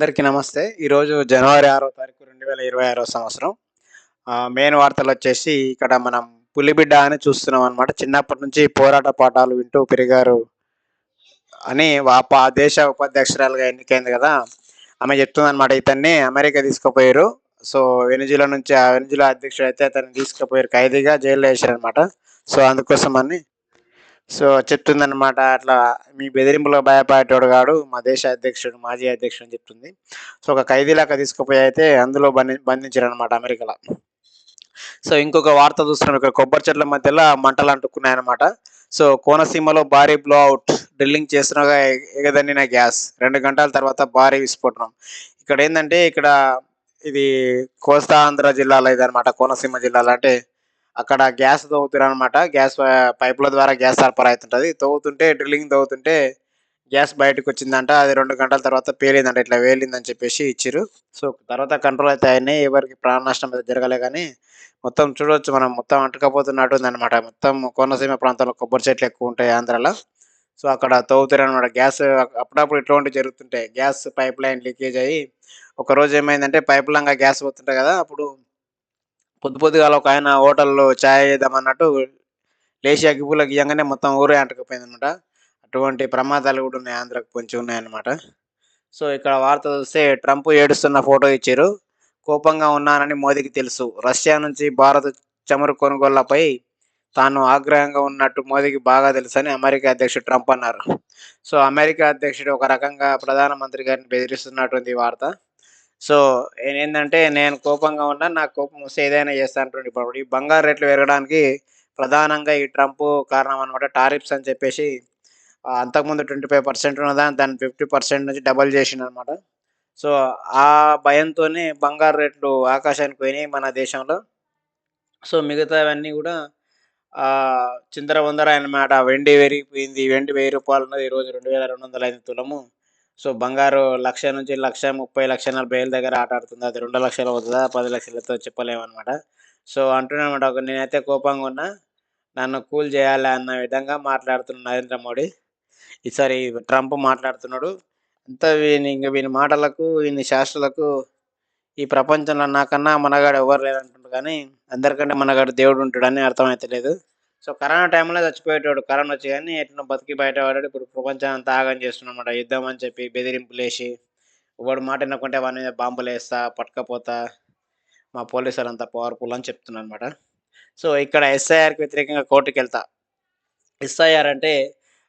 అందరికీ నమస్తే. ఈరోజు జనవరి 6 తారీఖు 2026 సంవత్సరం. మెయిన్ వార్తలొచ్చేసి ఇక్కడ మనం 'పులిబిడ్డ' అని చూస్తున్నామనమాట. చిన్నప్పటి నుంచి పోరాట పాఠాలు వింటూ పెరిగారు అని ఆ దేశ ఉపాధ్యక్షురాలుగా ఎన్నికైంది గదా! ఆమె చెప్తుందనమాట. ఇతన్ని అమెరికా తీసుకుపోయారు. సో, వెనిజులా అధ్యక్షుడైతే అతన్ని తీసుకుపోయారు ఖైదీగా జైల్‌లో ఏశారనమాట. సో, అందుకోసమని చెప్తుందనమాట. అట్లా మీ బెదిరింపులకు భయపడేటోడు గాడు మా దేశ అధ్యక్షుడు, మాజీ అధ్యక్షుడు అని చెప్తుంది. సో, ఒక ఖైదీలాగా తీసుకుపోయి అయితే అందులో బంధించారనమాట అమెరికాలో. సో, ఇంకొక వార్త చూస్తున్నాం ఇక్కడ కొబ్బరి చెట్ల మధ్యల మంటలు అంటుకున్నాయన్నమాట. సో, కోనసీమలో భారీ బ్లో ఔట్. డ్రిల్లింగ్ చేస్తుండగా ఎగదన్నిన గ్యాస్. 2 గంటల తర్వాత భారీ విస్ఫోటనం. ఇక్కడ ఇది కోస్తా ఆంధ్ర జిల్లాలో ఇదనమాట. కోనసీమ జిల్లాలో అంటే అక్కడ గ్యాస్ తవ్వుతుర్రనమాట. పైపుల ద్వారా గ్యాస్ సరఫరా అయితుంటది. Drilling తవ్వుతుంటే gas బయటకొచ్చిందంట. అది 2 గంటల తర్వాత పేలిందంట. ఇట్లా పేలిందని చెప్పేసి ఇచ్చిర్రు. సో, తర్వాత కంట్రోల్ అయితే అయినాయి. ఎవరికీ ప్రాణ నష్టం అయితే జరగలే గానీ, మొత్తం చూడొచ్చు మనం మొత్తం అంటుకపోతున్నట్టుందనమాట. మొత్తం కోనసీమ ప్రాంతంలో కొబ్బరి చెట్లు ఎక్కువుంటాయి ఆంధ్రాలో. సో, అక్కడ తవ్వుతుర్రనమాట. అప్పుడప్పుడు ఇటువంటివి జరుగుతుంటాయి. గ్యాస్ పైప్ లైన్ లీకేజ్ అయ్యి, ఒకరోజు ఏమైందంటే పైపులంగా గ్యాస్ పోతుంటాయి గదా! అప్పుడు పొద్దుగాల ఒకాయన హోటల్‌లో చాయ్ చేద్దామన్నట్టు లేచి అగ్గిపుల్ల గీయంగానే మొత్తం ఊరే అంటుకుపోయిందనమాట. అటువంటి ప్రమాదాలు గూడా ఉన్నాయి. ఆంధ్రాకి పొంచి ఉన్నాయన్నమాట. సో, ఇక్కడ వార్త చూస్తే ట్రంప్ ఏడుస్తున్న ఫోటో ఇచ్చిర్రు. కోపంగా ఉన్నానని మోదీకి తెలుసు. రష్యా నుంచి భారత్ చమురు కొనుగోళ్లపై తాను ఆగ్రహంగా ఉన్నట్టు మోదీకి బాగా తెలుసని అమెరికా అధ్యక్షుడు ట్రంప్ అన్నారు. సో, అమెరికా అధ్యక్షుడు ఒక రకంగా ప్రధానమంత్రి గారిని బెదిరిస్తున్నట్టుంది ఈ వార్త. సో, నేను కోపంగా ఉన్నా, నాకు కోపమొస్తే ఏదైనా చేస్తా అంటుండు. ఇప్పుడు ఈ బంగారు రేట్లు పెరగడానికి ప్రధానంగా ఈ ట్రంపు కారణం అనమాట. టారిఫ్స్ అని చెప్పేసి అంతకుముందు 25% ఉన్నదాన్ని దాన్ని 50% నుంచి డబుల్ చేసిండనమాట. సో, ఆ భయంతోనే బంగారు రేట్లు ఆకాశానికి పోయినాయి మన దేశంలో. సో, మిగతావన్నీ గూడా చిందరవందర అన్నమాట. వెండి పెరిగిపోయింది. వెండి రూ. 1000 ఉన్నది. ఈరోజు 2250 తులము. సో, బంగారు 1,00,000 నుంచి 1,30,000, 1,40,000 దగ్గర ఆటాడుతుంది. అది 2,00,000 అవుతదా? 10,00,000 అవుతదో చెప్పలేమనమాట. సో, అంటున్నాననమాట. నేనైతే కోపంగా ఉన్నా. నన్ను కూల్ చేయాలి అన్న విధంగా మాట్లాడుతున్న నరేంద్ర మోడీ. ఈసారి ట్రంప్ మాట్లాడుతున్నాడు. అంతా వీని మాటలకు, వీని చేష్టలకు ఈ ప్రపంచంలో నాకన్నా మనగాడు ఎవ్వరు లేరంటుండు గానీ, అందరికంటే మనగాడు దేవుడుంటాడని అర్థమైతలేదు. సో, కరోనా టైంలో చచ్చిపోయేటోడు. కరోనా వచ్చి గానీ ఎట్లనో బతికి బయటపడ్డాడు. ఇప్పుడు ప్రపంచాన్ని అంతా ఆగం చేస్తున్నాడన్నమాట. యుద్ధం అని చెప్పి బెదిరింపులేసి, ఎవడు మాట ఇనకుంటే వాని మీద బాంబులేస్తా, పట్టుకపోతా, మా పోలీసోళ్ళంతా పవర్‌ఫుల్ అని చెప్తున్నాడన్నమాట. సో, ఇక్కడ ఎస్ఐఆర్‌కి వ్యతిరేకంగా కోర్టుకెళ్తా. ఎస్ఐఆర్ అంటే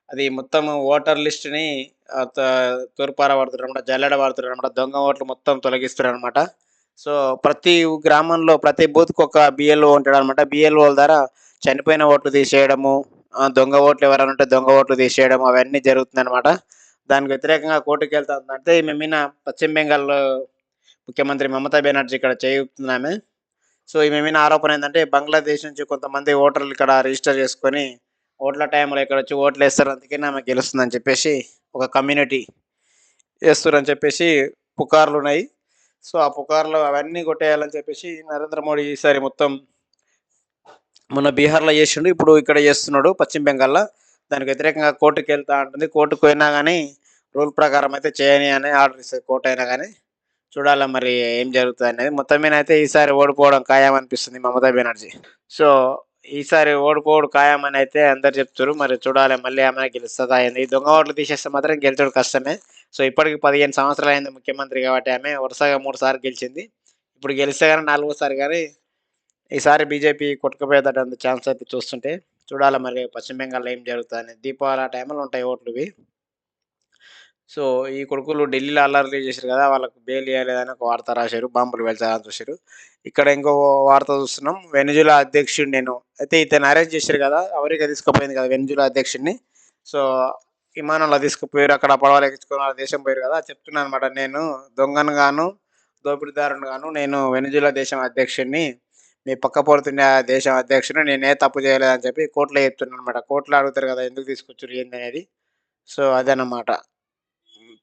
అది మొత్తం ఓటర్ లిస్ట్‌ని ఆహ్, త తూర్పార పడుతున్నారన్నమాట. జల్లెడ పడుతున్నారన్నమాట. దొంగ ఓట్లు మొత్తం తొలగిస్తున్నారన్నమాట. సో, ప్రతి గ్రామంలో ప్రతి బూత్‌కి ఒక బిఎల్ఓ ఉంటాడన్నమాట. బిఎల్ఓల ద్వారా చనిపోయిన ఓట్లు తీసేయడము, దొంగ ఓట్లు ఎవరైనా ఉంటే దొంగ ఓట్లు తీసేయడం అవన్నీ జరుగుతుందన్నమాట. దానికి వ్యతిరేకంగా కోర్టుకెళ్తుందంటే ఈమె మీద పశ్చిమ బెంగాల్‌లో ముఖ్యమంత్రి మమతా బెనర్జీ ఇక్కడ చేయి ఊపుతుందామె. సో, ఈమె మీద ఆరోపణ ఏందంటే బంగ్లాదేశ్ నుంచి కొంతమంది ఓటర్లు ఇక్కడ రిజిస్టర్ చేసుకొని ఓట్ల టైంలో ఇక్కడొచ్చి ఓట్లేస్తారు. అందుకనే ఆమె గెలుస్తుందని చెప్పేసి ఒక కమ్యూనిటీ ఏస్తుర్రని చెప్పేసి పుకార్లున్నాయి. సో, ఆ పుకార్లు అవన్నీ కొట్టేయాలని చెప్పేసి నరేంద్ర మోడీ ఈసారి మొత్తం మొన్న బీహార్‌లో చేసిండు. ఇప్పుడు ఇక్కడ చేస్తున్నాడు పశ్చిమ బెంగాల్‌లో. దానికి వ్యతిరేకంగా కోర్టుకెళ్తా అంటుంది. కోర్టుకు పోయినా గాని రూల్ ప్రకారం అయితే చేయని అని ఆర్డర్ ఇస్తది కోర్ట్ అయినా గాని. చూడాలా మరి ఏం జరుగుతదనేది. మొత్తం మీదనైతే ఈసారి ఓడిపోవడం ఖాయం అనిపిస్తుంది మమతా బెనర్జీ. సో, ఈసారి ఓడిపోవుడు ఖాయమని అయితే అందరూ చెప్తుర్రు. మరి చూడాలి మళ్ళీ ఆమెనే గెలుస్తదా ఏంది? ఈ దొంగ ఓట్లు తీసేస్తే మాత్రం గెలుచుడు కష్టమే. సో, ఇప్పటికి 15 సంవత్సరాలయింది ముఖ్యమంత్రి కాబట్టి ఆమె వరుసగా 3 సార్లు గెలిచింది. ఇప్పుడు గెలిస్తే గాని నాలుగోసారి గాని ఈసారి బీజేపీ కొట్టుకుపోయేటటువంటి ఛాన్స్ అయితే చూస్తుంటే. చూడాలి మరి పశ్చిమ బెంగాల్‌లో ఏం జరుగుతదని. దీపావళి ఆ టైంలో ఉంటాయి ఓట్లివి. సో, ఈ కొడుకులు ఢిల్లీలో అల్లర్లు చేసిర్రు గదా! వాళ్ళకి బెయిల్ ఇయ్యలేదని ఒక వార్త రాశారు. బాంబులు పేల్చాలని చూసిర్రు. ఇక్కడ ఇంకో వార్త చూస్తున్నాం. వెనిజులా అధ్యక్షుడు అయితే ఇతన్ని అరెస్ట్ చేసిర్రు గదా! అమెరికా తీసుకుపోయింది గదా! వెనిజులా అధ్యక్షుడిని. సో, విమానంలో తీసుకుపోయారు. అక్కడ పడవలు ఎక్కించుకొని వాళ్ళ దేశం పోయారు గదా! చెప్తున్నానన్నమాట. నేను దొంగను గాను, దోపిడీదారుని గాను, నేను వెనిజులా దేశం అధ్యక్షుడిని. మీ పక్కపొడుతున్న దేశం అధ్యక్షుడిని. నేనే తప్పు చేయలేదని చెప్పి కోర్ట్‌లో చెప్తున్నానన్నమాట. కోర్ట్‌లో అడుగుతారు గదా! ఎందుకు తీసుకొచ్చిర్రు ఏందనేది. సో, అదన్నమాట.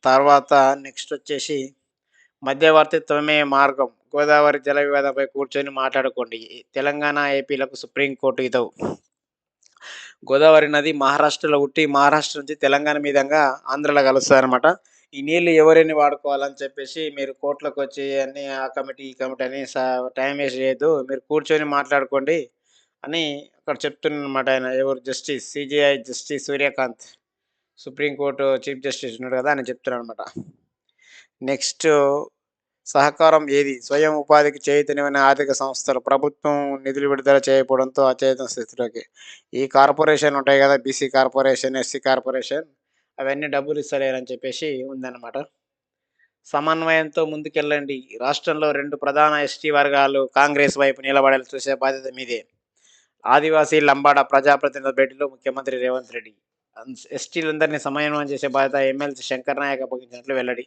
తర్వాత నెక్స్టొచ్చేసి మధ్యవర్తిత్వమే మార్గం. గోదావరి జల వివాదంపై కూర్చొని మాట్లాడుకోండి. తెలంగాణ, ఏపీలకు సుప్రీం కోర్టు హితవు. గోదావరి నది మహారాష్ట్రలో పుట్టి, మహారాష్ట్ర నుంచి తెలంగాణ మీదుగా ఆంధ్రలో కలుస్తదనమాట. ఈ నీళ్ళు ఎవరెన్ని వాడుకోవాలని చెప్పేసి మీరు కోర్ట్‌లోకొచ్చి అన్నీ ఆ కమిటీ, ఈ కమిటీ అని టైం వేస్ట్ చేయొద్దు. మీరు కూర్చొని మాట్లాడుకోండి అని అక్కడ చెప్తున్నాడనమాట ఆయన. ఎవరు justice CJI justice Suryakant. Supreme court chief justice ఉన్నాడు కదా! ఆయన చెప్తున్నాడనమాట. నెక్స్టు సహకారం ఏది? స్వయం ఉపాధికి చేయూతనివ్వని ఆర్థిక సంస్థలు ప్రభుత్వం నిధులు విడుదల చేయకపోవడంతో అచేతన స్థితిలోకి. ఈ కార్పొరేషన్‌లుంటాయి గదా! బీసీ కార్పొరేషన్, ఎస్సీ కార్పొరేషన్ అవన్నీ డబ్బులిస్తలేరని చెప్పేసి ఉందన్నమాట. సమన్వయంతో ముందుకెళ్ళండి. రాష్ట్రంలో 2 ప్రధాన ఎస్టీ వర్గాలు కాంగ్రెస్ వైపు నిలబడేలా చూసే బాధ్యత మీదే. ఆదివాసీ, లంబాడ ప్రజాప్రతినిధుల భేటీలో ముఖ్యమంత్రి రేవంత్ రెడ్డి. ఎస్టీలందరినీ సమన్వయం చేసే బాధ్యత ఎమ్మెల్సీ శంకర్ నాయక్ అప్పగించినట్లు వెల్లడి.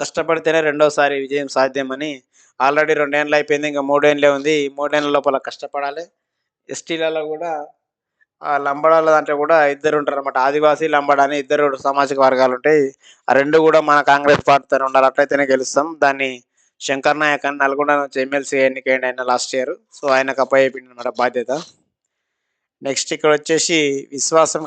కష్టపడితేనే రెండోసారి విజయం సాధ్యమని ఆల్రెడీ 2 ఏండ్లు అయిపోయింది. ఇంక 3 ఏండ్లే ఉంది. ఈ 3 ఏండ్ల లోపల కష్టపడాలి. ఎస్టీలలో గూడా లంబాడాల దాంట్లో గూడా ఇద్దరుంటారనమాట. ఆదివాసీ, లంబాడ అని ఇద్దరు సామాజిక వర్గాలుంటాయి. ఆ 2 గూడా మన కాంగ్రెస్ పార్టీతోనే ఉండాలి. అట్లయితేనే గెలుస్తాం. దాన్ని శంకర్ నాయక్ అని నల్గొండ నుంచి ఎమ్మెల్సీ ఎన్నికయ్యిండు ఆయన లాస్ట్ ఇయర్. సో, ఆయనకు అప్పజెప్పిండనమాట బాధ్యత. నెక్స్ట్ ఇక్కడొచ్చేసి విశ్వాసం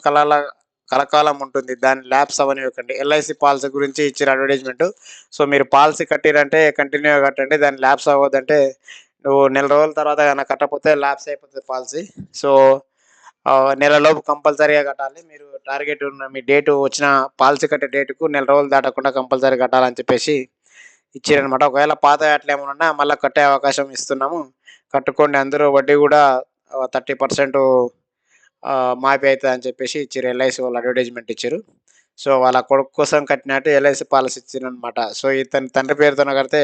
కలకాలం ఉంటుంది. దాన్ని ల్యాప్స్ అవ్వనివ్వకండి. ఎల్ఐసి పాలసీ గురించి ఇచ్చిన అడ్వర్టైజ్‌మెంటు. సో, మీరు పాలసీ కట్టిరంటే కంటిన్యూ‌గా కట్టండి. దాన్ని ల్యాప్స్ అవ్వద్దంటే నువ్వు నెల రోజుల తర్వాత గనక కట్టకపోతే ల్యాప్స్ అయిపోతది పాలసీ. సో, నెలలోపు కంపల్సరీగా కట్టాలి. మీరు టార్గెట్ ఉన్న మీ డేటు వచ్చిన పాలసీ కట్టే డేటుకు నెల రోజులు దాటకుండా కంపల్సరీ కట్టాలని చెప్పేసి ఇచ్చిరనమాట. ఒకవేళ పాతవి అట్లేమన్నా ఉన్నా మళ్ళా కట్టే అవకాశం ఇస్తున్నాము. కట్టుకోండి అందరూ వడ్డీ గూడా 30% మాఫీ అయితదని చెప్పేసి ఇచ్చిర్రు. ఎల్ఐసి వాళ్ళు అడ్వర్టైజ్‌మెంట్ ఇచ్చిర్రు. సో, వాళ్ళ కొడుకు కోసం కట్టినట్టు ఎల్ఐసి పాలిసీ ఇచ్చిరనమాట. సో, ఇతని తండ్రి పేరుతోనే కడితే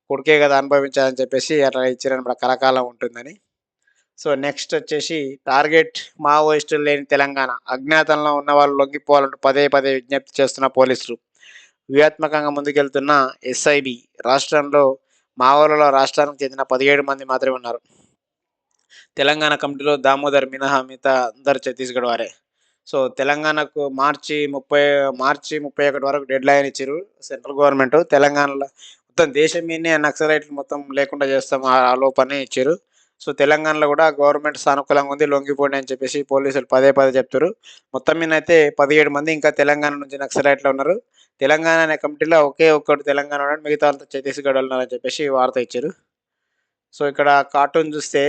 కొడుకే గదా అనుభవించాలని చెప్పేసి అట్లా ఇచ్చిరనమాట. కలకాలం ఉంటుందని. సో, నెక్స్ట్ వచ్చేసి టార్గెట్ మావోయిస్టులు లేని తెలంగాణ. అజ్ఞాతంలో ఉన్నవాళ్ళు లొంగిపోవాలంటూ పదే పదే విజ్ఞప్తి చేస్తున్న పోలీసులు. వ్యూహాత్మకంగా ముందుకెళ్తున్న ఎస్ఐబి. రాష్ట్రంలో మావోలలో రాష్ట్రానికి చెందిన 17 మంది మాత్రమే ఉన్నారు. తెలంగాణ కమిటీలో దామోదర్ మినహా మిగతా అందరూ ఛత్తీస్‌గఢ్ వారే. సో, తెలంగాణకు మార్చి 31 వరకు డెడ్‌లైన్ ఇచ్చిర్రు సెంట్రల్ గవర్నమెంట్. తెలంగాణలో మొత్తం దేశం మీదనే నక్సలైట్లు మొత్తం లేకుండా చేస్తాం ఆ లోపనే ఇచ్చిర్రు. సో, తెలంగాణలో కూడా గవర్నమెంట్ సానుకూలంగా ఉంది. లొంగిపోండి అని చెప్పేసి పోలీసులు పదే పదే చెప్తుర్రు. మొత్తం మీదనైతే 17 మంది ఇంకా తెలంగాణ నుంచి నక్సలైట్‌లో ఉన్నారు. తెలంగాణ అనే కమిటీలో ఒకే ఒక్కడు తెలంగాణ ఉన్నాడు. మిగతా అంతా ఛత్తీస్‌గఢ్ ఉన్నారని చెప్పేసి వార్త ఇచ్చిర్రు. సో, ఇక్కడ కార్టూన్ చూస్తే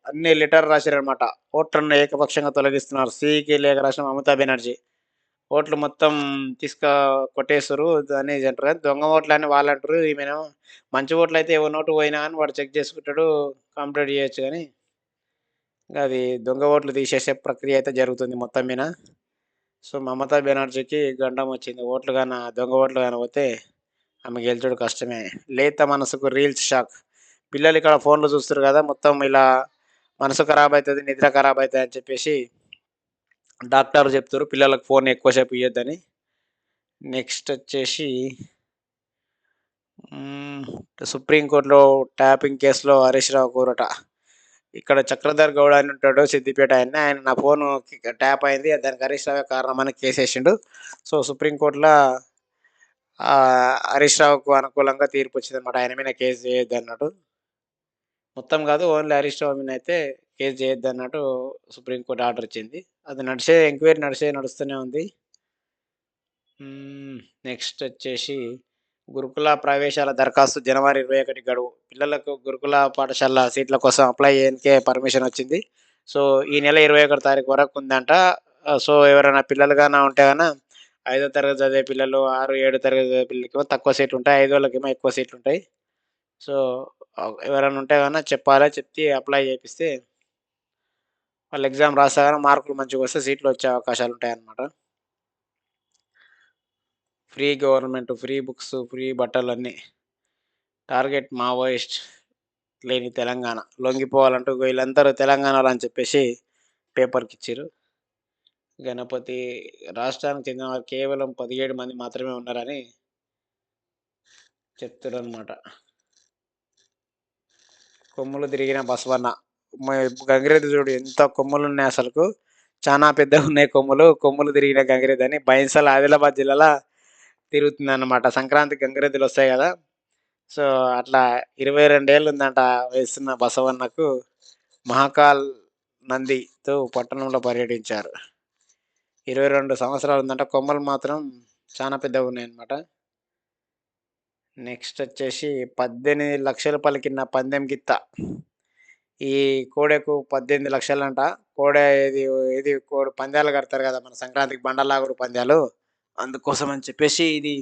అన్ని లెటర్ రాసిర్రనమాట. ఓట్లను ఏకపక్షంగా తొలగిస్తున్నారు. సీఈకి లేఖ రాసిన మమతా బెనర్జీ. ఓట్లు మొత్తం కొట్టేస్తుర్రు. దాన్ని అంటారు కదా! దొంగ ఓట్లని వాళ్ళంటారు. ఈమెనేమో మంచి ఓట్లయితే ఎవరి ఓటు పోయినా గాని వాడు చెక్ చేసుకుంటాడు. కంప్లెయింట్ చేయొచ్చు గానీ, అది దొంగ ఓట్లు తీసేసే ప్రక్రియ అయితే జరుగుతుంది మొత్తం మీద. సో, మమతా బెనర్జీకి గండం వచ్చింది. దొంగ ఓట్లు గాని పోతే ఆమె గెలుచుడు కష్టమే. లేత మనసుకు రీల్స్ షాక్. పిల్లలు ఇక్కడ ఫోన్‌లో చూస్తుర్రు గదా! మొత్తం ఇలా మనసు ఖరాబ్ అయితది, నిద్ర ఖరాబ్ అయితదని చెప్పేసి డాక్టర్లు చెప్తుర్రు. పిల్లలకు ఫోన్ ఎక్కువ సేపు ఇయ్యొద్దని. నెక్స్ట్ వచ్చేసి హ్మ్. సుప్రీం కోర్ట్‌లో ట్యాపింగ్ కేసులో హరీష్ రావు ఊరట. ఇక్కడ చక్రధర్ గౌడ్ అని ఉంటాడు సిద్దిపేట ఆయన. ఆయన నా ఫోను ట్యాప్ అయింది. దానికి హరీష్ రావే కారణమని కేసేసిండు. సో, సుప్రీం కోర్ట్‌ల హరీష్ రావుకు అనుకూలంగా తీర్పొచ్చిందనమాట. ఆయన మీద కేస్ చేయొద్దన్నట్టు. మొత్తం కాదు. Only Harish Rao మీదనైతే case చేయొద్దన్నట్టు supreme court order ఇచ్చింది. అది ఎంక్వైరీ నడుస్తూనే ఉంది. హ్మ్. నెక్స్ట్ వచ్చేసి గురుకుల ప్రవేశాల దరఖాస్తు జనవరి 21 గడువు. పిల్లలకు గురుకుల పాఠశాల సీట్ల కోసం అప్లై చేయనికే పర్మిషన్ వచ్చింది. సో, ఈ నెల 21 తారీఖు వరకు ఉందంట. సో, ఎవరైనా పిల్లలు గాన ఉంటే గన ఐదో తరగతి చదివే పిల్లలు, 6, 7 తరగతి చదివే పిల్లలకేమో తక్కువ సీట్లుంటాయి. ఐదోళ్ళకేమో ఎక్కువ సీట్లుంటాయి. సో, ఎవరైనా ఉంటే గన చెప్పాలి. చెప్తే అప్లై చేపిస్తే వాళ్ళు ఎగ్జామ్ రాసాగానే మార్కులు మంచిగొస్తే సీట్‌లొచ్చే అవకాశాలుంటాయన్నమాట. ఫ్రీ బుక్స్, ఫ్రీ బట్టలన్నీ. టార్గెట్ మావోయిస్ట్ లేని తెలంగాణ. లొంగిపోవాలంటూ వీళ్ళందరూ తెలంగాణోళ్ళు అని చెప్పేసి పేపర్‌కిచ్చిర్రు. గణపతి రాష్ట్రానికి చెందిన వారు కేవలం 17 మంది మాత్రమే ఉన్నారని చెప్తుర్రనమాట. కొమ్ములు తిరిగిన బసవన్న. మ గంగిరెద్దు చూడు ఎంత కొమ్ములున్నాయి అసలుకు. చానా పెద్దగున్నాయి కొమ్ములు. కొమ్ములు తిరిగిన గంగిరెద్దని బైంసల ఆదిలాబాద్ జిల్లాల తిరుగుతుందన్నమాట. సంక్రాంతికి గంగిరెద్దులొస్తాయి గదా! సో, అట్లా 22 ఏళ్లుందంట వయసున్న బసవన్నకు. మహాకాల్ నందితో పట్టణంలో పర్యటించారు. 22 సంవత్సరాలుందంట. కొమ్మలు మాత్రం చాలా పెద్దగా ఉన్నాయన్నమాట. నెక్స్ట్ వచ్చేసి 18,00,000 పలికిన పందెం గిత్త. ఈ కోడెకు 18,00,000 కోడె ఇది కోడి పందాలు కడతారు కదా! మన సంక్రాంతికి బండలాగుడు పందాలు. అందుకోసం అని చెప్పేసి ఇది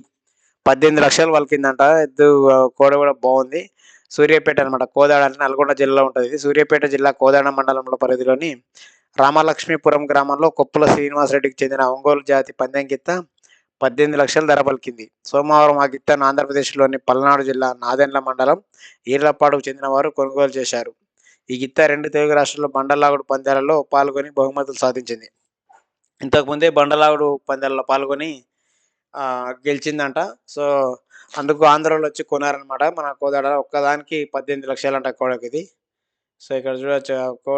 18,00,000 పలికిందంట. ఎద్దు కోడె కూడా బావుంది. సూర్యాపేట అనమాట. కోదాడ అంటే నల్గొండ జిల్లాలో ఉంటది ఇది. సూర్యాపేట జిల్లా కోదాడ మండలంలో పరిధిలోని రామలక్ష్మీపురం గ్రామంలో కొప్పుల శ్రీనివాసరెడ్డికి చెందిన ఒంగోలు జాతి పందెం గిత్త 18,00,000 ధర పలికింది. సోమవారం ఆ గిత్తను ఆంధ్రప్రదేశ్‌లోని పల్నాడు జిల్లా నాదెండ్ల మండలం ఈర్లపాడుకు చెందిన వారు కొనుగోలు చేశారు. ఈ గిత్త 2 తెలుగు రాష్ట్రాల్లో బండలాగుడు పందాలలో పాల్గొని బహుమతులు సాధించింది. ఇంతకుముందే బండలాగుడు పందాల్లో పాల్గొని గెలిచిందంట. సో, అందుకు ఆంధ్రోళ్ళొచ్చి కొన్నారనమాట. మన కోదాడ ఒక్కదానికి 18,00,000 కోడకిది. సో, ఇక్కడ చూడొచ్చు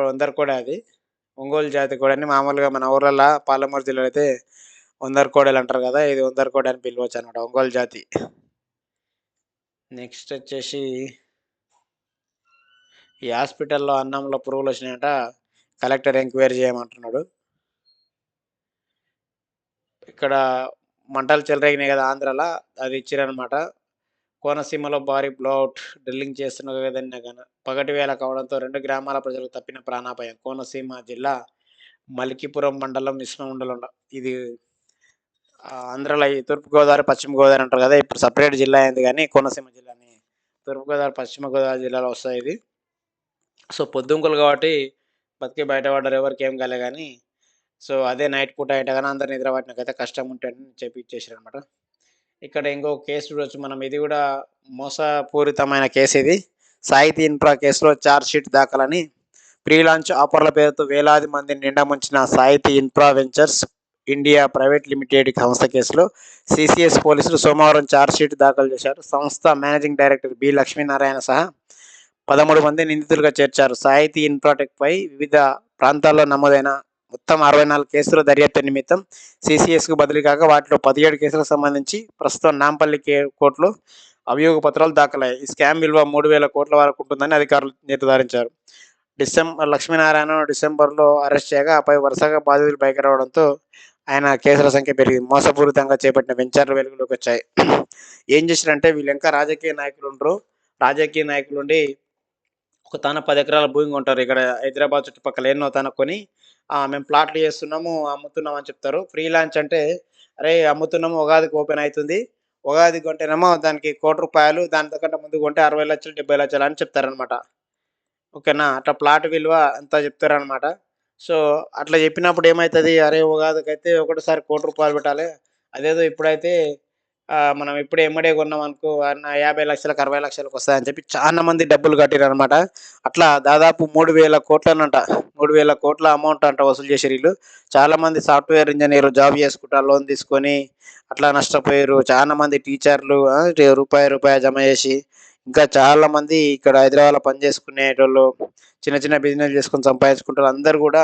వందర కోడె అది. ఒంగోలు జాతి కోడని మామూలుగా మన ఊర్లల్ల పాలమూరు జిల్లాలో అయితే వందర కోడెలంటారు గదా! ఇది వందర కోడె అని పిలవచ్చనమాట. ఒంగోలు జాతి. నెక్స్ట్ వచ్చేసి ఈ హాస్పిటల్‌లో అన్నంలో పురుగులొచ్చినాయంట. కలెక్టర్ ఎంక్వైరీ చేయమంటున్నాడు. ఇక్కడ మంటలు చెలరేగినాయి గదా! ఆంధ్రాల అది ఇచ్చిరనమాట. కోనసీమలో భారీ బ్లౌట్ డ్రిల్లింగ్ చేస్తున్న పగటి వేళ కావడంతో 2 గ్రామాల ప్రజలకు తప్పిన ప్రాణాపాయం. కోనసీమ జిల్లా మలికిపురం మండలం విష్ణుమండలం. ఇది ఆంధ్రాలో ఈ తూర్పుగోదావరి, పశ్చిమ గోదావరి అంటారు గదా! ఇప్పుడు సెపరేట్ జిల్లా అయింది గానీ కోనసీమ జిల్లాని తూర్పుగోదావరి, పశ్చిమ గోదావరి జిల్లాలో వస్తదిది. సో, పొద్దుంకులు కాబట్టి బతికి బయటపడ్డారు. ఎవరికేం కాలే గానీ, సో, అదే నైట్ పూట అయితే గాని అందరు నిద్ర పట్టినకైతే కష్టం ఉంటదని చేపిచ్చేసిరనమాట. ఇక్కడ ఇంకో కేస్ చూడొచ్చు మనం. ఇది గూడా మోసపూరితమైన కేసిది. సాహితీ ఇన్ఫ్రా కేసులో చార్జ్ షీట్ దాఖలని ప్రీ లాంచ్ ఆఫర్ల పేరుతో వేలాది మందిని నిండముంచిన సాహితీ infra ventures India private limited సంస్థ కేసులో సీసీఎస్ పోలీసులు సోమవారం చార్జ్ షీట్ దాఖలు చేశారు. సంస్థ మేనేజింగ్ డైరెక్టర్ బి లక్ష్మీనారాయణ సహా 13 మంది నిందితులుగా చేర్చారు. సాహితీ ఇన్ఫ్రాటెక్‌పై వివిధ ప్రాంతాల్లో నమోదైన మొత్తం 64 కేసుల దర్యాప్తు నిమిత్తం సీసీఎస్‌కు బదిలీ కాగా వాటిలో 17 కేసులకు సంబంధించి ప్రస్తుతం నాంపల్లి కోర్టులో అభియోగ పత్రాలు దాఖలయ్యాయి. ఈ స్కామ్ విలువ 3,000 కోట్ల వరకు ఉంటుందని అధికారులు నిర్ధారించారు. లక్ష్మీనారాయణను డిసెంబర్‌లో అరెస్ట్ చేయగా ఆపై వరుసగా బాధితులు బయటకు రావడంతో ఆయన కేసుల సంఖ్య పెరిగింది. మోసపూరితంగా చేపట్టిన వెంచర్లు వెలుగులోకి వచ్చాయి. ఏం చేశారంటే వీళ్ళెంకా రాజకీయ నాయకులుండ్రు. రాజకీయ నాయకులుండి ఒక తాన 10 ఎకరాల భూమి కొంటారు. ఇక్కడ హైదరాబాద్ చుట్టుపక్కల ఎన్నో తాన కొని మేము ప్లాట్లు చేస్తున్నాము, అమ్ముతున్నాం అని చెప్తారు. ఫ్రీ లాంచ్ అంటే అరేయ్! అమ్ముతున్నాము ఉగాదికి ఓపెన్ అయితుంది. ఉగాదికి కొంటేనేమో దానికి రూ. 1,00,00,000 దానికంటే ముందు కొంటే 60,00,000, 70,00,000 అని చెప్తారనమాట. ఓకేనా? అట్లా ప్లాట్ విలువ అంతా చెప్తారనమాట. సో, అట్లా చెప్పినప్పుడు ఏమైతది? అరే! ఉగాదికైతే ఒకటేసారి రూ. 1,00,00,000 పెట్టాలి. అదేదో ఇప్పుడైతే మనం ఇప్పుడే ఎమ్మడే కొన్నామనుకో 50,00,000కి, 60,00,000కి వస్తాయని చెప్పి చాలా మంది డబ్బులు కట్టిరనమాట. అట్లా దాదాపు 3,000,00,00,000 3,000,00,00,000 అమౌంట్ అంట వసూలు చేసిర్రు. చాలా మంది సాఫ్ట్‌వేర్ ఇంజినీర్లు జాబ్ చేసుకుంటా లోన్ తీసుకొని అట్లా నష్టపోయిర్రు. చాలా మంది టీచర్లు రూపాయి, రూపాయి జమ చేసి ఇంకా చాలా మంది ఇక్కడ హైదరాబాద్‌లో పని చేసుకునేటోళ్ళు, చిన్న చిన్న బిజినెస్ చేసుకొని సంపాదించుకుంటారు. అందరూ గూడా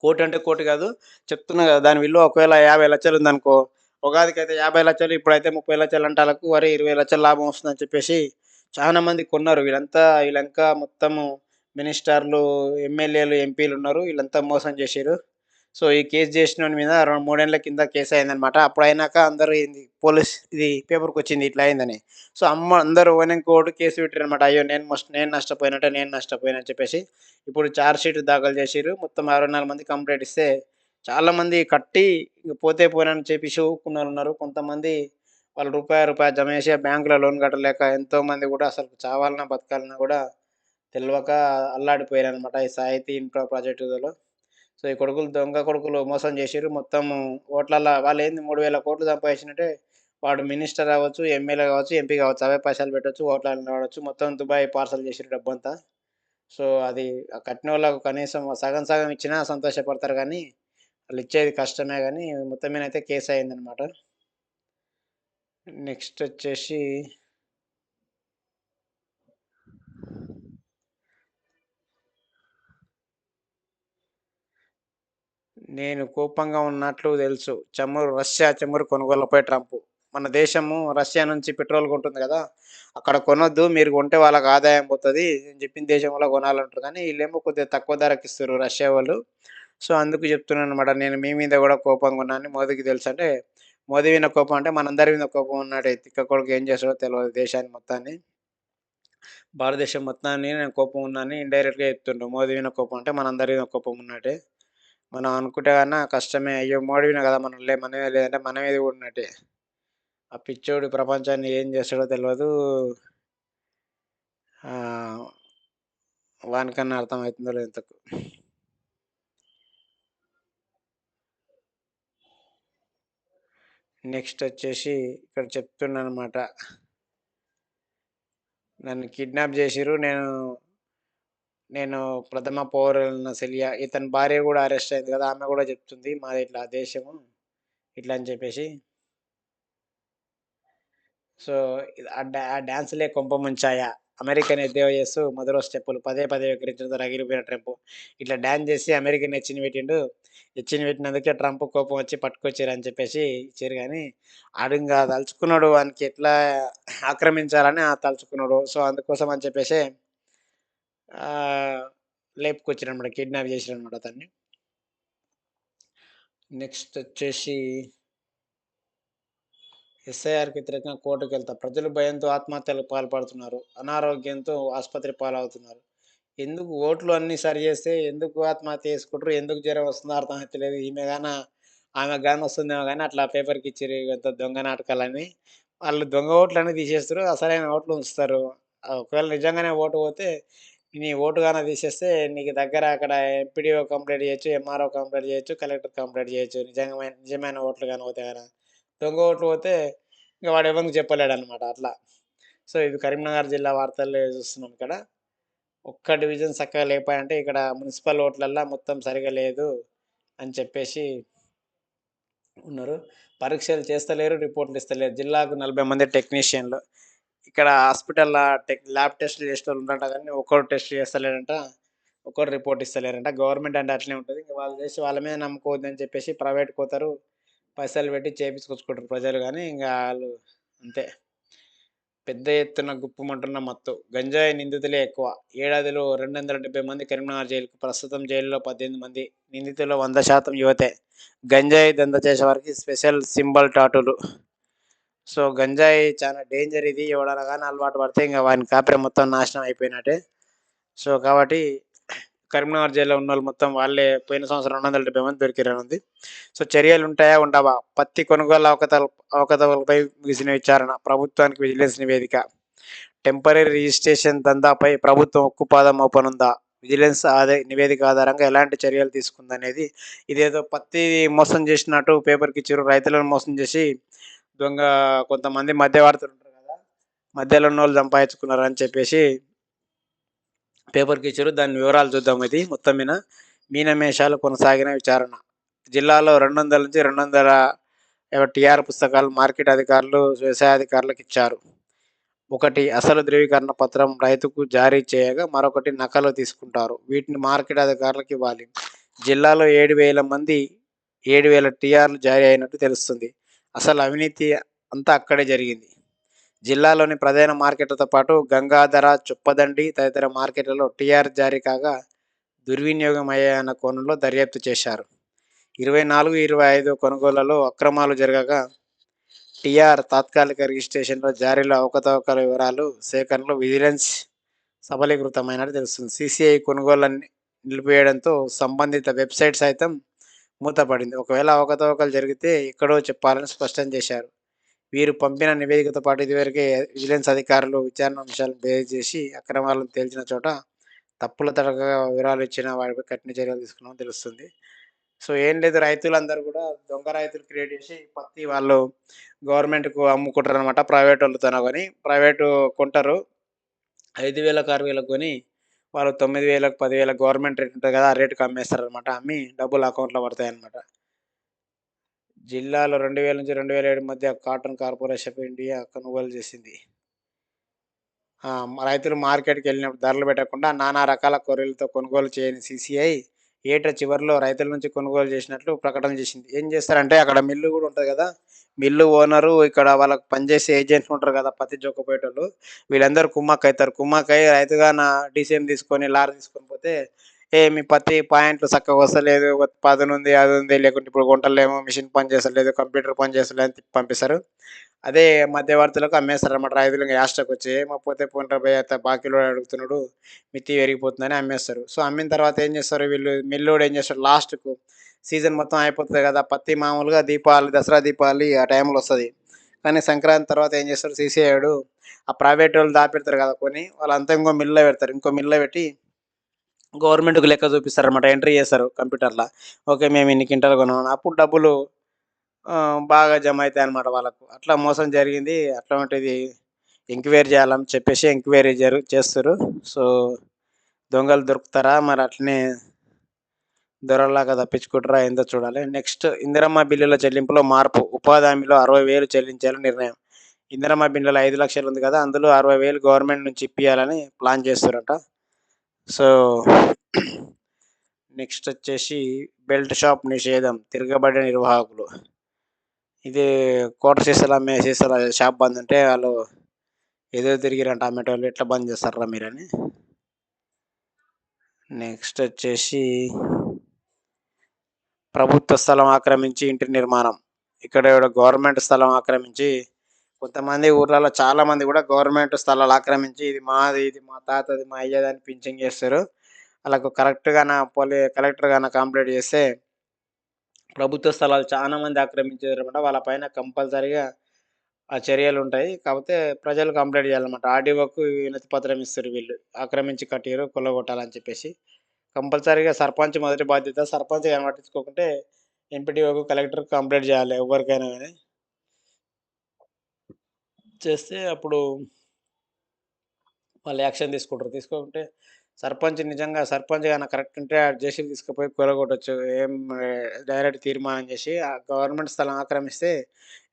కోటి అంటే కోటి కాదు. చెప్తున్నా కదా! దాని విలువ ఒకవేళ 50,00,000 ఉందనుకో, ఉగాదికైతే 50,00,000 ఇప్పుడైతే 30,00,000 అంటే ఆళ్ళకు అరే! 20,00,000 లాభం వస్తుందని చెప్పేసి చానా మంది కొన్నారు. వీళ్ళంతా మొత్తము మినిస్టర్లు, ఎమ్మెల్యేలు, ఎంపీలు ఉన్నారు. వీళ్ళంతా మోసం చేసిర్రు. సో, ఈ కేస్ చేసినోని మీద 3 ఏళ్ల కింద కేస్ అయిందనమాట. అప్పుడయినాక అందరూ ఏంది ఇది పేపర్‌కొచ్చింది ఇట్లా అయిందని. సో, అందరూ వెనక్కోటి కేస్ పెట్టిరనమాట. అయ్యో! నేను నష్టపోయినట్టే, నేను నష్టపోయాను అని చెప్పేసి. ఇప్పుడు చార్జ్ షీట్ దాఖలు చేసిర్రు. మొత్తం 64 మంది కంప్లెయింట్ ఇస్తే చాలామంది కట్టి ఇంక పోతే పోనని చెప్పేసి ఊరుకున్నోళ్ళున్నారు. కొంతమంది వాళ్ళు రూపాయి, రూపాయి జమ చేసి బ్యాంకులో లోన్ కట్టలేక ఎంతోమంది కూడా అసలు చావాలన్నా, బతకాలన్నా కూడా తెలవక అల్లాడిపోయారనమాట. ఈ సాహితీ ఇన్ఫ్రా ప్రాజెక్టులో. సో, ఈ దొంగ కొడుకులు మోసం చేసిర్రు. మొత్తము ఓట్లల్ల వాళ్ళేంది 3,000,00,00,000 సంపాదించినట్టే వాడు మినిస్టర్ అవ్వచ్చు, ఎమ్మెల్యే కావచ్చు, ఎంపీ కావచ్చు. అవే పైసలు పెట్టొచ్చు, ఓట్లల్ల నిలబడొచ్చు. మొత్తం దుబాయ్ పార్సల్ చేసిర్రు డబ్బంతా. సో, అది కట్టినోళ్ళకు కనీసం సగం సగం ఇచ్చినా సంతోషపడతారు గానీ, ఆళ్ళిచ్చేది కష్టమే గానీ, మొత్తం మీదనైతే కేసయిందనమాట. నెక్స్టొచ్చేసి నేను కోపంగా ఉన్నట్లు తెలుసు. రష్యా చమురు కొనుగోళ్లపై ట్రంప్. మన దేశము రష్యా నుంచి పెట్రోల్ కొంటుంది గదా! అక్కడ కొనొద్దు. మీరు కొంటే వాళ్ళకి ఆదాయం పోతది. నేను చెప్పిన దేశంలో కొనాలంటారు కానీ, ఈళ్ళేమో కొద్దిగా తక్కువ ధరకిస్తుర్రు రష్యా వాళ్ళు. సో, అందుకు చెప్తున్నాననమాట. నేను మీ మీద గూడా కోపంగా ఉన్నానని మోదీకి తెలుసంటే, మోదీ మీద కోపం అంటే మనందరి మీద కోపం ఉన్నట్టే. తిక్క కొడుకు ఏం చేస్తాడో తెలవదు దేశాన్ని మొత్తాన్ని. భారతదేశం మొత్తాన్ని నేను కోపం ఉందని ఇండైరెక్ట్‌గా చెప్తుండు. మోదీ మీద కోపం అంటే మనందరి మీద కోపం ఉన్నట్టే. మనం అనుకుంటే గన కష్టమే. అయ్యో! మోడీ మీద కదా మన మీద లేదంటే మన మీద కూడా ఉన్నట్టే. ఆ పిచ్చోడు ప్రపంచాన్ని ఏం చేస్తాడో తెలవదు. ఆహ్, వానికన్నా అర్థమైతుందో లేదో ఇంతకు. నెక్స్ట్ వచ్చేసి ఇక్కడ చెప్తుండనమాట. నన్ను కిడ్నాప్ చేసిర్రు. నేను నేను ప్రథమ పౌరుడిని ఇతని భార్య గూడా అరెస్ట్ అయింది గదా! ఆమె గూడా చెప్తుంది. మాది ఇట్లా దేశము ఇట్లా అని చెప్పేసి. సో, ఆ డాన్సులే కొంప ముంచాయా, అమెరికన్ ఎద్దేవా చేస్తూ మధుర స్టెప్పులు పదే పదే వికరించడంతో రగిలిపోయిన ట్రంప్. ఇట్లా డాన్స్ చేసి అమెరికన్ హెచ్చిన పెట్టిండు. హెచ్చిన పెట్టినందుకే ట్రంప్ కోపం వచ్చి పట్టుకొచ్చిర్రని చెప్పేసి ఇచ్చిర్రు గానీ, ఆడింగా తలుచుకున్నాడు వానికి ఎట్లా ఆక్రమించాలని తలుచుకున్నాడు. సో, అందుకోసం అని చెప్పేసే ఆహ్, లేపుకొచ్చిరన్నమాట. కిడ్నాప్ చేసిరన్నమాట అతన్ని. నెక్స్ట్ వచ్చేసి ఎస్ఐఆర్‌కి వ్యతిరేకంగా కోర్టుకెళ్తా. ప్రజలు భయంతో ఆత్మహత్యలకు పాల్పడుతున్నారు. అనారోగ్యంతో ఆస్పత్రి పాలవుతున్నారు. ఎందుకు ఓట్లు అన్నీ సరి జేస్తే ఎందుకు ఆత్మహత్య చేసుకుంటారు? ఎందుకు జ్వరం వస్తుందో అర్థమైతలేదు. ఆమెకు గాని వస్తుందేమో గాని అట్లా పేపర్‌కిచ్చిర్రు ఇవంతా దొంగ నాటకాలని. వాళ్ళు దొంగ ఓట్లన్నీ తీసేస్తుర్రు. అసలైన ఓట్లు ఉంచుతారు. ఒకవేళ నిజంగానే ఓటు పోతే నీ ఓటు గాన తీసేస్తే నీకు దగ్గర అక్కడ ఎంపీడీఓ కంప్లెయింట్ చేయొచ్చు, ఎంఆర్ఓ కంప్లెయింట్ చేయొచ్చు, కలెక్టర్ కంప్లెయింట్ చేయొచ్చు. నిజమైన ఓట్లు గాని పోతే గన. దొంగ ఓట్లు పోతే ఇంక వాడు ఎవరికీ చెప్పలేడన్నమాట అట్లా. సో, ఇది కరీంనగర్ జిల్లా వార్తల్లో చూస్తున్నాం ఇక్కడ. ఒక్క డివిజన్ సక్కగా లేపాయంటే ఇక్కడ మున్సిపల్ ఓట్లల్లా మొత్తం సరిగ్గా లేదు అని చెప్పేసి ఉన్నారు. పరీక్షలు చేస్తలేరు, రిపోర్ట్‌లు ఇస్తలేరు. జిల్లాకు 40 మంది టెక్నీషియన్‌లు. ఇక్కడ హాస్పిటల్‌ల ల్యాబ్ టెస్ట్‌లు చేసేటోళ్ళు ఉంటారట గానీ ఒక్కడు టెస్ట్ చేస్తలేడంట. ఒక్కడు రిపోర్ట్ ఇస్తలేరంట. గవర్నమెంట్ అంటే అట్లనే ఉంటది. ఇంక వాళ్ళు చేసి వాళ్ళ మీద నమ్ముకోవద్దని చెప్పేసి ప్రైవేట్‌కి పోతారు. పైసలు పెట్టి చేపించుకొచ్చుకుంటారు ప్రజలు గానీ ఇంగ ఆళ్ళు అంతే. పెద్ద ఎత్తున గుప్పుమంటున్న మత్తు. గంజాయి నిందితులే ఎక్కువ. ఏడాదిలో 270 మంది కరీంనగర్ జైలుకు. ప్రస్తుతం జైలులో 18 మంది. నిందితుల్లో 100% యువతే. గంజాయి దందా చేసేవారికి స్పెషల్ సింబల్ టాటూలు. సో, గంజాయి చాలా డేంజర్ ఇది. ఎవడైనా గాని అలవాటు పడితే ఇంగ వాని కాపురం మొత్తం నాశనం అయిపోయినట్టే. సో, కాబట్టి కరీంనగర్ జైల్‌లో ఉన్నోళ్ళు మొత్తం వాళ్ళే పోయిన సంవత్సరం 270 మంది దొరికిరని ఉంది. సో, చర్యలుంటాయా? ఉండవా? పత్తి కొనుగోలు అవకతవకలపై ముగిసిన విచారణ. ప్రభుత్వానికి విజిలెన్స్ నివేదిక. టెంపరరీ రిజిస్ట్రేషన్ దందాపై ప్రభుత్వం ఉక్కుపాదం మోపనుందా? విజిలెన్స్ నివేదిక ఆధారంగా ఎలాంటి చర్యలు తీసుకుందనేది. ఇదేదో పత్తి మోసం చేసినట్టు పేపర్‌కిచ్చిర్రు. రైతులను మోసం చేసి దొంగ కొంతమంది మధ్యవర్తులుంటారు గదా! మధ్యలో ఉన్నోళ్ళు సంపాదించుకున్నారని చెప్పేసి పేపర్‌కిచ్చిర్రు. దాని వివరాలు చూద్దాం ఇది మొత్తం మీనమేషాలు కొనసాగిన విచారణ. జిల్లాలో 200-200 టీఆర్ పుస్తకాలు మార్కెట్ అధికారులు, వ్యవసాయ అధికారులకిచ్చారు. ఒకటి అసలు ధృవీకరణ పత్రం రైతుకు జారీ చేయగా, మరొకటి నకలు తీసుకుంటారు. వీటిని మార్కెట్ అధికారులకివ్వాలి. జిల్లాలో 7,000 టీఆర్‌లు జారీ అయినట్టు తెలుస్తుంది. అసలు అవినీతి అంతా అక్కడే జరిగింది. జిల్లాలోని ప్రధాన మార్కెట్లతో పాటు గంగాధర, చొప్పదండి తదితర మార్కెట్లలో టీఆర్ జారీ కాగా దుర్వినియోగం అయ్యాయన్న కోణంలో దర్యాప్తు చేశారు. 24, 25 కొనుగోళ్లలో అక్రమాలు జరగగా టీఆర్ తాత్కాలిక రిజిస్ట్రేషన్‌లో జారీలో అవకతవకల వివరాలు సేకరణలో విజిలెన్స్ సఫలీకృతమైనట్టు తెలుస్తుంది. సీసీఐ కొనుగోళ్లన్నీ నిలిపివేయడంతో సంబంధిత వెబ్‌సైట్ సైతం మూతపడింది. ఒకవేళ అవకతవకలు జరిగితే ఎక్కడో చెప్పాలని స్పష్టం చేశారు. వీరు పంపిన నివేదికతో పాటు ఇదివరకే విజిలెన్స్ అధికారులు విచారణ అంశాలను బేరీజు చేసి అక్రమాలను తేల్చిన చోట తప్పుల తడకగా వివరాలు ఇచ్చిన వారిపై కఠిన చర్యలు తీసుకున్నామని తెలుస్తుంది. సో, ఏం లేదు, రైతులందరూ గూడా దొంగ రైతులు క్రియేట్ చేసి పత్తి వాళ్ళు గవర్నమెంట్‌కు అమ్ముకుంటారనమాట. ప్రైవేటోళ్ళతోన కొని. ప్రైవేటు కొంటారు. 5,000కి, 6,000కి కొని వాళ్ళు 9,000కి, 10,000కి గవర్నమెంట్ రేట్ ఉంటది కదా! ఆ రేట్‌కి అమ్మేస్తారనమాట. అమ్మి డబ్బులు అకౌంట్‌లో పడతాయన్నమాట. జిల్లాలో 2000-2007 మధ్య కాటన్ కార్పొరేషన్ ఆఫ్ ఇండియా కొనుగోలు చేసింది. రైతులు మార్కెట్‌కెళ్ళినప్పుడు ధరలు పెట్టకుండా నానా రకాల కొర్రీలతో కొనుగోలు చేయని సీసీఐ ఏట చివరిలో రైతుల నుంచి కొనుగోలు చేసినట్లు ప్రకటన చేసింది. ఏం చేస్తారంటే అక్కడ మిల్లు గూడా ఉంటది గదా! మిల్లు ఓనరు ఇక్కడ వాళ్ళకి పనిచేసే ఏజెంట్లు ఉంటారు గదా! పత్తి జొక్కపోయేటోళ్ళు. వీళ్ళందరూ కుమ్మక్కయితారు. కుమ్మక్కయి రైతుగాన డీసీఎం తీసుకొని లారీ తీసుకొని పోతే మీ పత్తి పాయింట్లు సక్కగా వస్తలేదు, పదునుంది, అది ఉంది, లేకుంటే ఇప్పుడు గుంటలేమో మిషన్ పని చేస్తలేదు, కంప్యూటర్ పని చేస్తలేదు అని తిప్పి పంపిస్తారు. అదే మధ్యవర్తులకు అమ్మేస్తారన్నమాట. రైతులు ఇంక యాస్టకొచ్చి పోతే పోనీరా బయ్ బాకీలోడు అడుగుతున్నాడు, మిత్తి పెరిగిపోతుందని అమ్మేస్తారు. సో, అమ్మిన తర్వాత ఏం చేస్తారు వీళ్ళు, మిల్లోడు ఏం చేస్తాడు లాస్ట్‌కు సీజన్ మొత్తం అయిపోతది కదా! పత్తి మామూలుగా దీపావళి, దసరా, దీపావళి ఆ టైంలో వస్తది. కానీ సంక్రాంతి తర్వాత ఏం చేస్తాడు సీసీఐయోడు ఆ ప్రైవేటోళ్ళు దాపెడతారు కదా కొని, వాళ్ళంతా ఇంకో మిల్లులో పెడతారు. ఇంకో మిల్లులో పెట్టి గవర్నమెంట్‌కి లెక్క చూపిస్తారన్నమాట. ఎంట్రీ చేస్తారు కంప్యూటర్‌ల. ఓకే. మేము ఇన్ని క్వింటాలు కొన్నామని. అప్పుడు డబ్బులు బాగా జమ అయితాయన్నమాట వాళ్ళకు. అట్లా మోసం జరిగింది. అట్లాంటిది ఎంక్వైరీ చేయాలని చెప్పేసి ఎంక్వైరీ చేస్తుర్రు. సో, దొంగలు దొరుకుతారా? మరి అట్లనే దొరల్లాగా తప్పించుకుంటారా ఏందో చూడాలి. నెక్స్ట్ ఇందిరమ్మ బిల్లుల చెల్లింపులో మార్పు. ఉపాధి హామీలో 60,000 చెల్లించాలని నిర్ణయం. ఇందిరమ్మ బిల్లులో 5,00,000 ఉంది కదా! అందులో 60,000 గవర్నమెంట్ నుంచి ఇప్పియాలని ప్లాన్ చేస్తుర్రట. సో, నెక్స్ట్ వచ్చేసి బెల్ట్ షాప్ నిషేధం. తిరగబడే నిర్వాహకులు. ఇది క్వార్టర్ సీసాలు అమ్మే సీసాల షాప్ బంద్ ఉంటే ఆళ్ళు ఎదురు తిరిగిరంట అమ్మేటోళ్ళు. ఎట్లా బంద్ చేస్తార్రా మీరని. నెక్స్ట్ వచ్చేసి ప్రభుత్వ స్థలం ఆక్రమించి ఇంటి నిర్మాణం. ఇక్కడ ఎవడో గవర్నమెంట్ స్థలం ఆక్రమించి కొంతమంది ఊర్లలో చాలామంది కూడా గవర్నమెంట్ స్థలాలు ఆక్రమించి ఇది మాది, ఇది మా తాతది, మా అయ్యది అని పించింగ్ చేస్తారు. ఆళ్ళకు కరెక్ట్‌గాన కలెక్టర్ గాన కంప్లెయింట్ చేస్తే ప్రభుత్వ స్థలాలు చాలా మంది ఆక్రమించారన్నమాట. వాళ్ళ పైన కంపల్సరీగా చర్యలుంటాయి. కాపోతే ప్రజలు కంప్లెయింట్ చేయాలన్నమాట. ఆర్‌డీఓకు వినతి పత్రం ఇస్తారు వీళ్ళు. ఆక్రమించి కట్టిర్రు కొల్లగొట్టాలని చెప్పేసి. కంపల్సరీగా సర్పంచ్ మొదటి బాధ్యత. సర్పంచ్ గాని పట్టించుకోకుంటే ఎంపీడీఓకు, కలెక్టర్‌కి కంప్లెయింట్ చేయాలి ఎవ్వరికైనా గాని. చేస్తే అప్పుడు వాళ్ళు యాక్షన్ తీసుకుంటారు. తీసుకోకుంటే సర్పంచ్ గాన కరెక్ట్ ఉంటే ఆ జేసీబీ తీసుకుపోయి కూలగొట్టొచ్చు. డైరెక్ట్ తీర్మానం చేసి ఆ గవర్నమెంట్ స్థలం ఆక్రమిస్తే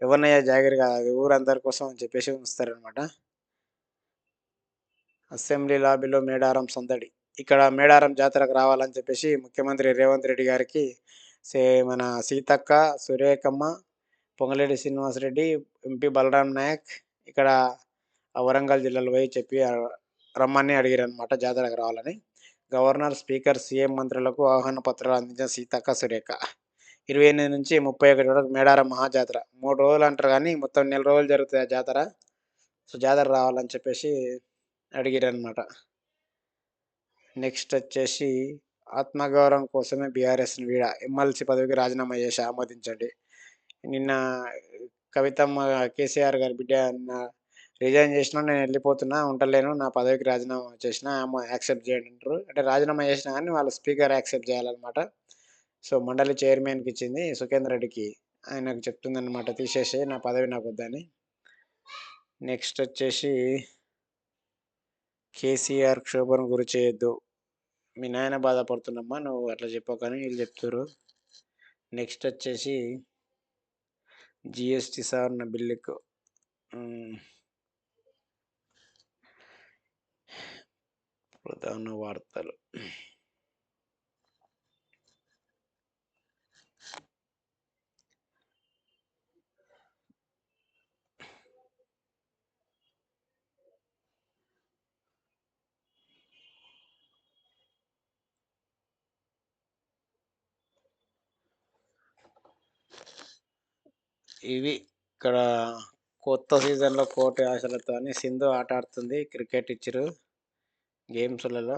ఎవరినయ్యా జాగీర్ కాదు. అది ఊరందరి కోసం అని చెప్పేసి ఉంచుతారనమాట. అసెంబ్లీ లాబీలో మేడారం సందడి. ఇక్కడ మేడారం జాతరకు రావాలని చెప్పేసి ముఖ్యమంత్రి రేవంత్ రెడ్డి గారికి మన సీతక్క, సురేఖమ్మ, పొంగులేటి శ్రీనివాసరెడ్డి, ఎంపీ బలరాం నాయక్ ఇక్కడ వరంగల్ జిల్లాలో పోయి చెప్పి రమ్మని అడిగారనమాట జాతరకు రావాలని. గవర్నర్, స్పీకర్, సీఎం మంత్రులకు ఆహ్వాన పత్రాలు అందించిన సీతక్క, సురేఖ. 28-31 వరకు మేడారం మహాజాతర. 3 రోజులు అంటారు గానీ మొత్తం నెల రోజులు జరుగుతది ఆ జాతర. సో, జాతర రావాలని చెప్పేసి అడిగిరనమాట. నెక్స్ట్ వచ్చేసి ఆత్మగౌరవం కోసమే బీఆర్ఎస్‌ని ఎమ్మెల్సీ పదవికి రాజీనామా చేశా ఆమోదించండి. నిన్న కవితమ్మ కేసీఆర్ గారి బిడ్డ రిజైన్ చేసినా నేను వెళ్ళిపోతున్నా, ఉంటలేను. నా పదవికి రాజీనామా చేసినా యాక్సెప్ట్ చేయండి అంటారు. అంటే రాజీనామా చేసినా గానీ వాళ్ళ స్పీకర్ యాక్సెప్ట్ చేయాలనమాట. సో, మండలి చైర్మన్‌కి ఇచ్చింది సుఖేందర్ రెడ్డికి. ఆయనకు చెప్తుందనమాట తీసేసేయి నా పదవి నాకొద్దని. నెక్స్ట్ వచ్చేసి కేసీఆర్ క్షోభను గురి చేయొద్దు. మీ నాయన బాధపడుతుండమ్మా నువ్వు అట్లా చెప్పకని వీళ్ళు చెప్తుర్రు. నెక్స్ట్ వచ్చేసి జీఎస్టీ సవరణ బిల్లుకు ప్రధాన వార్తలు. ఇవి ఇక్కడ కొత్త సీజన్‌లో కోటి ఆశలతోని సింధు ఆట ఆడుతుంది. క్రికెట్ ఇచ్చిర్రు గేమ్స్‌లలో.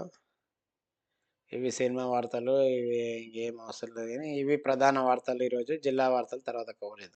ఇవి సినిమా వార్తలు. ఇవి ఇంకేం అవసరం లేదు గానీ, ఇవి ప్రధాన వార్తలు ఈరోజు. జిల్లా వార్తలు తర్వాత కవర్ చేద్దాం.